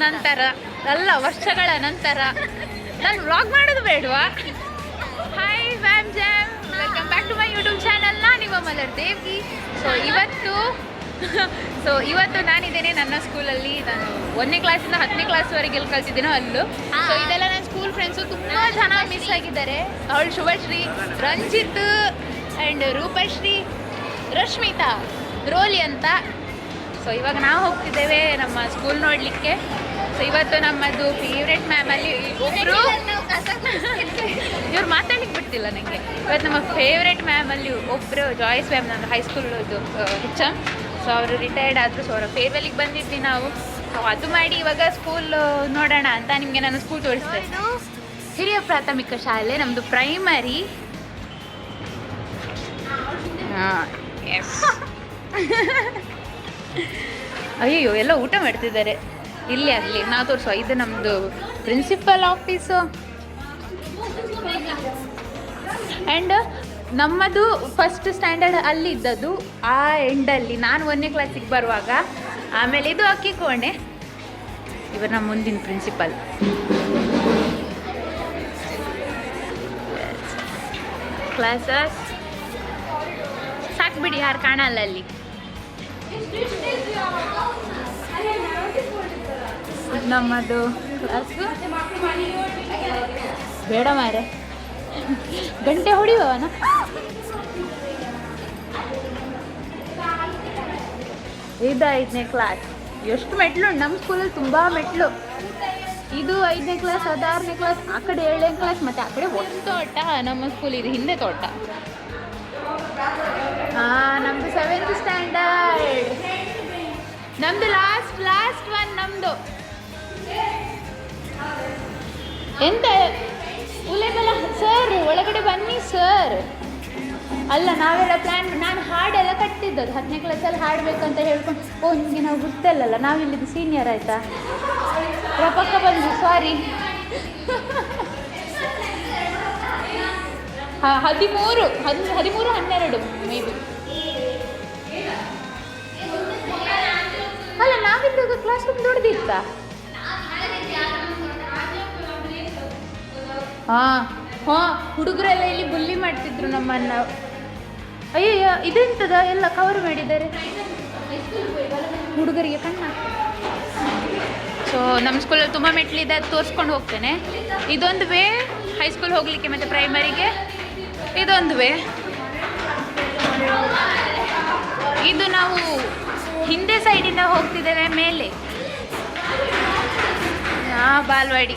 ನಂತರ ಅಲ್ಲ, ವರ್ಷಗಳ ನಂತರ ನಾನು ವ್ಲಾಗ್ ಮಾಡೋದು ಬೇಡವಾ? ಹಾಯ್ ವ್ಯಾಮ್ ಜಾಮ್, welcome back to my YouTube channel. ನಾನಿವ ಮಲರ್ ದೇವಿ. ಸೊ ಇವತ್ತು ನಾನಿದ್ದೇನೆ ನನ್ನ ಸ್ಕೂಲಲ್ಲಿ. ನಾನು 1ನೇ ಕ್ಲಾಸಿಂದ 10ನೇ ಕ್ಲಾಸ್ವರೆಗೆ ಎಲ್ಲಿ ಕಲ್ತಿದ್ದೀನೋ ಅಲ್ಲೂ. ಸೊ ಇದೆಲ್ಲ ನನ್ನ ಸ್ಕೂಲ್ ಫ್ರೆಂಡ್ಸು ತುಂಬ ಜನ ಮಿಸ್ ಆಗಿದ್ದಾರೆ. ಅವಳು ಶುಭಶ್ರೀ, ರಂಜಿತ್ ಆ್ಯಂಡ್ ರೂಪಶ್ರೀ, ರಶ್ಮಿತಾ, ರೋಲಿ ಅಂತ. ಸೊ ಇವಾಗ ನಾವು ಹೋಗ್ತಿದ್ದೇವೆ ನಮ್ಮ ಸ್ಕೂಲ್ ನೋಡಲಿಕ್ಕೆ. ಸೊ ಇವತ್ತು ನಮ್ಮದು ಫೇವ್ರೆಟ್ ಮ್ಯಾಮಲ್ಲಿ ಒಬ್ಬರು, ಇವ್ರು ಮಾತಾಡ್ಲಿಕ್ಕೆ ಬಿಡ್ತಿಲ್ಲ ನನಗೆ. ಇವತ್ತು ನಮ್ಮ ಫೇವ್ರೆಟ್ ಮ್ಯಾಮಲ್ಲಿ ಒಬ್ಬರು ಜಾಯ್ಸ್ ಮ್ಯಾಮ್, ನನ್ನ ಹೈಸ್ಕೂಲದು HM. ಸೊ ಅವರು ರಿಟೈರ್ಡ್ ಆದರು. ಸೊ ಅವರ ಫೇರ್ವೆಲ್ಲಿಗೆ ಬಂದಿದ್ವಿ ನಾವು. ಸೊ ಅದು ಮಾಡಿ ಇವಾಗ ಸ್ಕೂಲ್ ನೋಡೋಣ ಅಂತ ನಿಮಗೆ ನಾನು ಸ್ಕೂಲ್ ತೋರಿಸ್ತೇನೆ. ಹಿರಿಯ ಪ್ರಾಥಮಿಕ ಶಾಲೆ ನಮ್ಮದು ಪ್ರೈಮರಿ. ಎಸ್ ಅಯ್ಯೋ, ಎಲ್ಲ ಊಟ ಮಾಡ್ತಿದ್ದಾರೆ ಇಲ್ಲಿ ಅಲ್ಲಿ. ನಾವು ತೋರಿಸುವ, ಇದು ನಮ್ಮದು ಪ್ರಿನ್ಸಿಪಲ್ ಆಫೀಸು. ಆ್ಯಂಡ್ ನಮ್ಮದು ಫಸ್ಟ್ ಸ್ಟ್ಯಾಂಡರ್ಡ್ ಅಲ್ಲಿ ಇದ್ದದ್ದು ಆ ಎಂಡಲ್ಲಿ, ನಾನು 1ನೇ ಕ್ಲಾಸಿಗೆ ಬರುವಾಗ. ಆಮೇಲೆ ಇದು ಅಕ್ಕಿ ಕೋಣೆ. ಇವರು ನಮ್ಮ ಮುಂದಿನ ಪ್ರಿನ್ಸಿಪಲ್. ಕ್ಲಾಸಸ್ ಸಾಕ್ಬಿಡಿ, ಯಾರು ಕಾಣಲ್ಲ ಅಲ್ಲಿ. ನಮ್ಮದು ಕ್ಲಾಸು ಬೇಡ ಮಾರೆ, ಗಂಟೆ ಹೊಡಿಯವನ. ಇದು 5ನೇ ಕ್ಲಾಸ್. ಎಷ್ಟು ಮೆಟ್ಲು ನಮ್ಮ ಸ್ಕೂಲಲ್ಲಿ, ತುಂಬ ಮೆಟ್ಲು. ಇದು 5ನೇ ಕ್ಲಾಸ್, ಅದು 6ನೇ ಕ್ಲಾಸ್, ಆ ಕಡೆ 7ನೇ ಕ್ಲಾಸ್, ಮತ್ತು ಆ ಕಡೆ ಒಂದು ತೋಟ. ನಮ್ಮ ಸ್ಕೂಲ್ ಇದು ಹಿಂದೆ ತೋಟ. ನಮ್ಮದು 7th ಸ್ಟ್ಯಾಂಡರ್ಡ್. ನಮ್ಮದು ಲಾಸ್ಟ್ ಒನ್ ನಮ್ಮದು. ಎಂತ ಉಲೇಬಲ್ಲ ಸರ್, ಒಳಗಡೆ ಬನ್ನಿ ಸರ್. ಅಲ್ಲ, ನಾವೆಲ್ಲ ಪ್ಲ್ಯಾನ್, ನಾನು ಹಾಡೆಲ್ಲ ಕಟ್ಟಿದ್ದದು 10ನೇ ಕ್ಲಾಸಲ್ಲಿ ಹಾಡಬೇಕಂತ ಹೇಳ್ಕೊಂಡು. ಓ, ನಿಮಗೆ ನಾವು ಗೊತ್ತಲ್ಲಲ್ಲ, ನಾವಿಲ್ಲಿದ್ದು ಸೀನಿಯರ್ ಆಯಿತಾ? ಪಕ್ಕ ಬಂದು ಸಾರಿ. 13, 12 ಮೇ ಬಿ. ಅಲ್ಲ, ನಾವಿದ್ದಾಗ ಕ್ಲಾಸ್ ರೂಮ್ ದೊಡ್ಡದಿತ್ತಾ? ಹಾಂ, ಹುಡುಗರೆಲ್ಲ ಇಲ್ಲಿ ಬುಲ್ಲಿ ಮಾಡ್ತಿದ್ರು ನಮ್ಮನ್ನು. ಅಯ್ಯಯ್ಯ, ಇದೆಂತದ ಎಲ್ಲ ಕವರ್ ಮಾಡಿದ್ದಾರೆ ಹುಡುಗರಿಗೆ ಕಣ್ಣ. ಸೊ ನಮ್ಮ ಸ್ಕೂಲಲ್ಲಿ ತುಂಬ ಮೆಟ್ಲಿದೆ, ಅದು ತೋರಿಸ್ಕೊಂಡು ಹೋಗ್ತೇನೆ. ಇದೊಂದು ವೇ ಹೈಸ್ಕೂಲ್ ಹೋಗಲಿಕ್ಕೆ, ಮತ್ತು ಪ್ರೈಮರಿಗೆ ಇದೊಂದು ವೇ. ಇದು ನಾವು ಹಿಂದೆ ಸೈಡಿಂದ ಹೋಗ್ತಿದ್ದೇವೆ ಮೇಲೆ. ಬಾಲ್ವಾಡಿ.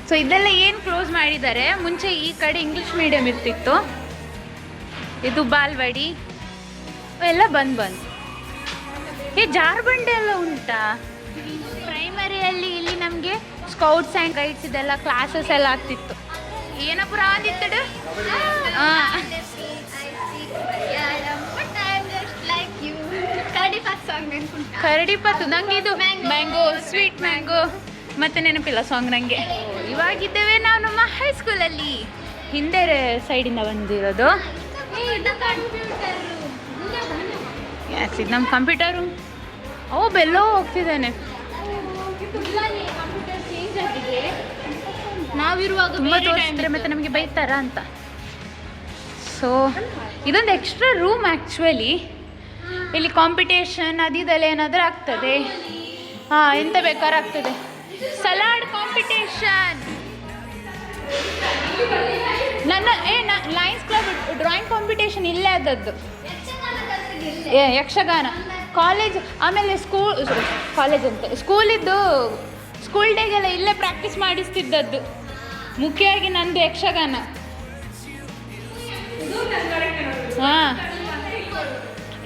ಸೊ ಇದೆಲ್ಲ ಏನು ಕ್ಲೋಸ್ ಮಾಡಿದ್ದಾರೆ. ಮುಂಚೆ ಈ ಕಡೆ ಇಂಗ್ಲೀಷ್ ಮೀಡಿಯಮ್ ಇರ್ತಿತ್ತು. ಇದು ಬಾಲ್ವಾಡಿ ಎಲ್ಲ ಬಂದು. ಜಾರ್ಬಂಡೆ ಎಲ್ಲ ಉಂಟಾ ಪ್ರೈಮರಿಯಲ್ಲಿ? ಇಲ್ಲಿ ನಮಗೆ ಸ್ಕೌಟ್ಸ್ ಆ್ಯಂಡ್ ಗೈಡ್ಸ್ ಇದೆಲ್ಲ ಕ್ಲಾಸಸ್ ಎಲ್ಲ ಆಗ್ತಿತ್ತು. ಏನಪ್ಪುರ ಅಂದಿತ್ತಡು. ಕರಡಿಪತ್ತು ನಂಗೆ ಇದು ಮ್ಯಾಂಗೋ, ಸ್ವೀಟ್ ಮ್ಯಾಂಗೋ ಮತ್ತೆ ನೆನಪಿಲ್ಲ ಸಾಂಗ್ ನನಗೆ. ಇವಾಗಿದ್ದೇವೆ ನಾವು ನಮ್ಮ ಹೈಸ್ಕೂಲಲ್ಲಿ, ಹಿಂದೆ ಸೈಡಿಂದ ಬಂದಿರೋದು. ಎಸ್, ಇದು ನಮ್ಮ ಕಂಪ್ಯೂಟರು. ಬೆಲ್ಲೋ ಹೋಗ್ತಿದ್ದಾನೆ. ನಾವಿರುವಾಗ ತುಂಬ ತೋರಿಸಿದ್ರೆ ಮತ್ತೆ ನಮಗೆ ಬೈತಾರ ಅಂತ. ಸೊ ಇದೊಂದು ಎಕ್ಸ್ಟ್ರಾ ರೂಮ್ ಆ್ಯಕ್ಚುಲಿ. ಇಲ್ಲಿ ಕಾಂಪಿಟೇಷನ್ ಅದಿದೆಲ್ಲ ಏನಾದರೂ ಆಗ್ತದೆ. ಎಂತ ಬೇಕಾದ್ರೂ ಆಗ್ತದೆ. Salad competition. ನನ್ನ ಲಯನ್ಸ್ ಕ್ಲಬ್ ಡ್ರಾಯಿಂಗ್ ಕಾಂಪಿಟೇಷನ್ ಇಲ್ಲೇ ಆದದ್ದು. ಯಕ್ಷಗಾನ ಕಾಲೇಜ್, ಆಮೇಲೆ ಕಾಲೇಜ್ ಅಂತ ಸ್ಕೂಲಿದ್ದು ಸ್ಕೂಲ್ ಡೇಗೆಲ್ಲ ಇಲ್ಲೇ ಪ್ರಾಕ್ಟೀಸ್ ಮಾಡಿಸ್ತಿದ್ದದ್ದು. ಮುಖ್ಯವಾಗಿ ನಂದು ಯಕ್ಷಗಾನ.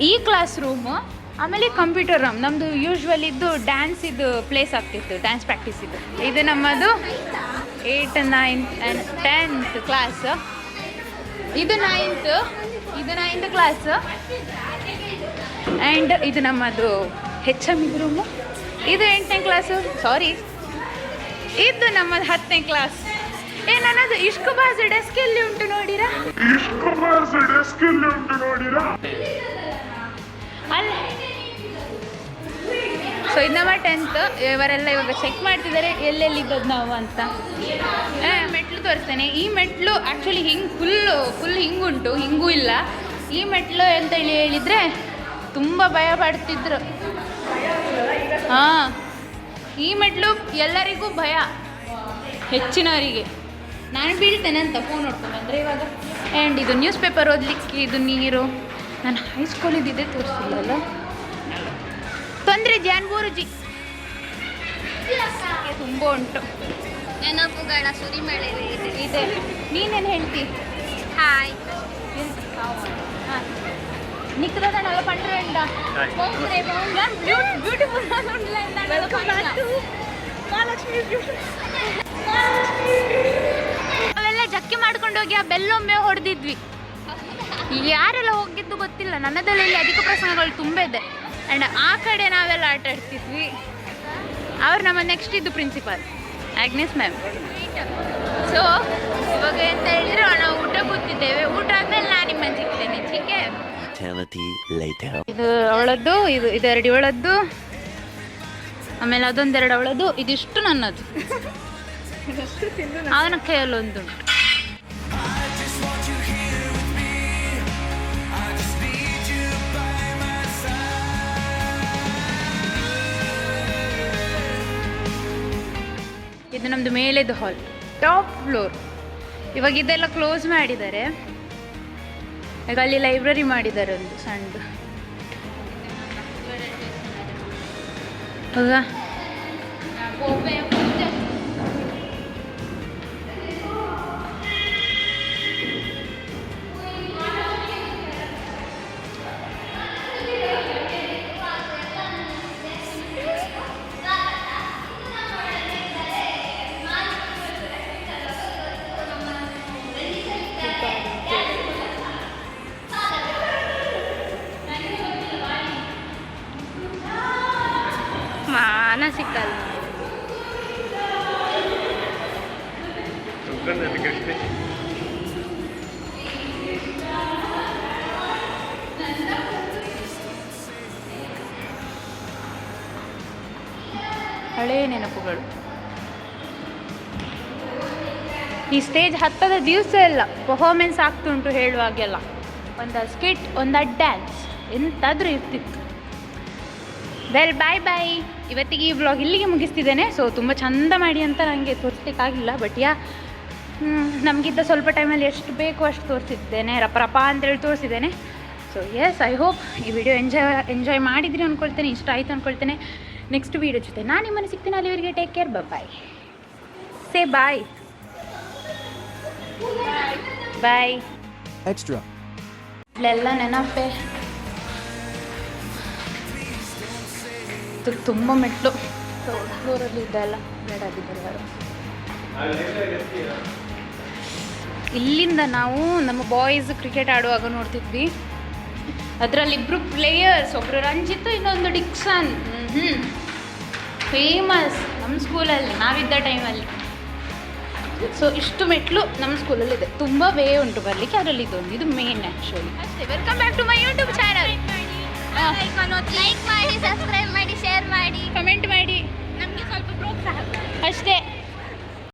ಈ ಕ್ಲಾಸ್ ರೂಮು, ಆಮೇಲೆ ಕಂಪ್ಯೂಟರ್ ರೂಮ್. ನಮ್ಮದು ಯೂಶ್ವಲ್ ಇದ್ದು ಡ್ಯಾನ್ಸ್ ಇದು ಪ್ಲೇಸ್ ಆಗ್ತಿತ್ತು, ಡ್ಯಾನ್ಸ್ ಪ್ರಾಕ್ಟೀಸ್ ಇದು. ಇದು ನಮ್ಮದು 8th, 9th and 10th class. ಇದು 9th ಕ್ಲಾಸ್. ಆ್ಯಂಡ್ ಇದು ನಮ್ಮದು HM ರೂಮು. ಇದು 8ನೇ ಕ್ಲಾಸು, ಸಾರಿ. ಇದು ನಮ್ಮದು 10ನೇ ಕ್ಲಾಸ್. ನನ್ನದು ಇಷ್ಕುಬಾಜ್ ಡೆಸ್ಕ್ ಎಲ್ಲಿ ಉಂಟು ನೋಡಿರಾ? ಅಲ್ಲ ಸೊ ಇದು ನಮ್ಮ 10th. ಇವರೆಲ್ಲ ಇವಾಗ ಚೆಕ್ ಮಾಡ್ತಿದ್ದಾರೆ ಎಲ್ಲೆಲ್ಲಿದ್ದದ್ದು ನಾವು ಅಂತ. ಮೆಟ್ಲು ತೋರಿಸ್ತೇನೆ. ಈ ಮೆಟ್ಲು ಆ್ಯಕ್ಚುಲಿ ಹಿಂಗೆ ಫುಲ್ ಹಿಂಗುಂಟು, ಹಿಂಗೂ ಇಲ್ಲ. ಈ ಮೆಟ್ಲು ಅಂತ ಹೇಳಿದರೆ ತುಂಬ ಭಯ ಪಡ್ತಿದ್ರು. ಹಾಂ, ಈ ಮೆಟ್ಲು ಎಲ್ಲರಿಗೂ ಭಯ, ಹೆಚ್ಚಿನವರಿಗೆ. ನಾನು ಬೀಳ್ತೇನೆ ಅಂತ ಫೋನ್ ನೋಡ್ಕೊಂಡು ಅಂದರೆ ಇವಾಗ. ಆ್ಯಂಡ್ ಇದು ನ್ಯೂಸ್ ಪೇಪರ್ ಓದಲಿಕ್ಕೆ ಇದು ನೀರು. ನಾನು ಹೈಸ್ಕೂಲಿದ್ದಿದ್ದೆ ತೋರಿಸಿಲ್ಲಲ್ಲ. ತೊಂದರೆ ಜಾನ್ಬೂರುಜಿ ತುಂಬ ಉಂಟು. ನೆನಪುಗಳ ಸುರಿಮಳೆ ಇದೆ. ನೀನೇನು ಹೇಳ್ತಿ? ಹಾಯ್ ನಿಕ್ಕದಲ್ಲ ಪಂಡ್ರೆಂಡ ಬ್ಯೂಟಿಫುಲ್ ನಾವೆಲ್ಲ ಜಕ್ಕಿ ಮಾಡ್ಕೊಂಡು ಹೋಗಿ ಆ ಬೆಲ್ಲೊಮ್ಮೆ ಹೊಡೆದಿದ್ವಿ. ಯಾರೆಲ್ಲ ಹೋಗಿದ್ದು ಗೊತ್ತಿಲ್ಲ. ನನ್ನದಲ್ಲಿ ಅಧಿಕ ಪ್ರಸಂಗಗಳು ತುಂಬ ಇದೆ. ಆ್ಯಂಡ್ ಆ ಕಡೆ ನಾವೆಲ್ಲ ಆಟ ಆಡ್ತಿದ್ವಿ. ಅವ್ರು ನಮ್ಮ ನೆಕ್ಸ್ಟ್ ಇದ್ದು ಪ್ರಿನ್ಸಿಪಾಲ್ ಆಗ್ನೆಸ್ ಮ್ಯಾಮ್. ಸೊ ಇವಾಗ ಎಂತ ಹೇಳಿದ್ರೆ ನಾವು ಊಟ ಕೂತಿದ್ದೇವೆ. ಊಟ ಆದ್ಮೇಲೆ ನಾನು ನಿಮ್ಮನ್ನು ಸಿಗ್ತೇನೆ. ಚಿಕ್ಕೆ ಇದು ಅವಳದ್ದು, ಇದೆರಡು ಇವಳದ್ದು, ಆಮೇಲೆ ಅದೊಂದೆರಡು ಅವಳದ್ದು, ಇದಿಷ್ಟು ನನ್ನದು. ಅವನ ಕೈಯಲ್ಲೊಂದುಂಟು. ಇದು ನಮ್ಮದು ಮೇಲೆದು ಹಾಲ್, ಟಾಪ್ ಫ್ಲೋರ್. ಇವಾಗ ಇದೆಲ್ಲ ಕ್ಲೋಸ್ ಮಾಡಿದ್ದಾರೆ. ಈಗ ಅಲ್ಲಿ ಲೈಬ್ರರಿ ಮಾಡಿದ್ದಾರೆ ಒಂದು ಸಣ್ಣದು. ಹೌದಾ? ಸಿಕ್ಕಲ್ಲ. ಹಳೆಯ ನೆನಪುಗಳು. ಈ ಸ್ಟೇಜ್ ಹತ್ತದ ದಿವಸ ಎಲ್ಲ ಪರ್ಫಾರ್ಮೆನ್ಸ್ ಆಗ್ತುಂಟು ಹೇಳುವಾಗೆಲ್ಲ. ಒಂದು ಸ್ಕಿಟ್, ಒಂದು ಡ್ಯಾನ್ಸ್ ಎಂತಾದರೂ ಇರ್ತಿತ್ತು. ವೆಲ್ ಬಾಯ್ ಬಾಯ್. ಇವತ್ತಿಗೆ ಈ ವ್ಲಾಗ್ ಇಲ್ಲಿಗೆ ಮುಗಿಸ್ತಿದ್ದೇನೆ. ಸೊ ತುಂಬ ಚಂದ ಮಾಡಿ ಅಂತ ನನಗೆ ತೋರಿಸ್ಲಿಕ್ಕಾಗಿಲ್ಲ. ಬಟ್ ನಮಗಿದ್ದ ಸ್ವಲ್ಪ ಟೈಮಲ್ಲಿ ಎಷ್ಟು ಬೇಕೋ ಅಷ್ಟು ತೋರಿಸಿದ್ದೇನೆ. ರಪ ಅಂತೇಳಿ ತೋರಿಸಿದ್ದೇನೆ. ಸೊ ಎಸ್, ಐ ಹೋಪ್ ಈ ವಿಡಿಯೋ ಎಂಜಾಯ್ ಮಾಡಿದ್ರಿ ಅಂದ್ಕೊಳ್ತೇನೆ. ಇಷ್ಟ ಆಯಿತು ಅಂದ್ಕೊಳ್ತೇನೆ. ನೆಕ್ಸ್ಟ್ ವೀಡಿಯೋ ಜೊತೆ ನಾನು ನಿಮ್ಮನ್ನು ಸಿಗ್ತೀನಿ. ಅಲ್ಲಿವರೆಗೆ ಟೇಕ್ ಕೇರ್. ಬಾಯ್. ಸೇ ಬಾಯ್. ಬಾಯ್. ಎಕ್ಸ್ಟ್ರಾ ಇಲ್ಲೆಲ್ಲ ನೆನಪೆ. ತುಂಬ ಮೆಟ್ಲು. ಫ್ಲೋರಲ್ಲಿ ಇದೆಲ್ಲ ಬೇಡಾಗಿದ್ದಾರೆ. ಇಲ್ಲಿಂದ ನಾವು ನಮ್ಮ ಬಾಯ್ಸ್ ಕ್ರಿಕೆಟ್ ಆಡುವಾಗ ನೋಡ್ತಿದ್ವಿ. ಅದರಲ್ಲಿ ಇಬ್ಬರು ಪ್ಲೇಯರ್ಸ್, ಒಬ್ಬರು ರಂಜಿತ್, ಇನ್ನೊಂದು ಡಿಕ್ಸನ್. ಫೇಮಸ್ ನಮ್ಮ ಸ್ಕೂಲಲ್ಲಿ ನಾವಿದ್ದ ಟೈಮಲ್ಲಿ. ಸೊ ಇಷ್ಟು ಮೆಟ್ಲು ನಮ್ಮ ಸ್ಕೂಲಲ್ಲಿದೆ. ತುಂಬ ವೇ ಉಂಟು ಬರಲಿಕ್ಕೆ. ಅದರಲ್ಲಿ ಇದು ಮೇನ್ ಆ್ಯಕ್ಚುಲಿ. ಅಷ್ಟೇ. Welcome back to my YouTube channel. Like ಮಾಡಿ, ಸಬ್ಸ್ಕ್ರೈಬ್ ಮಾಡಿ, ಶೇರ್ ಮಾಡಿ, ಕಮೆಂಟ್ ಮಾಡಿ. ನಮಗೆ ಸ್ವಲ್ಪ ಪ್ರೋತ್ಸಾಹ ಅಷ್ಟೇ.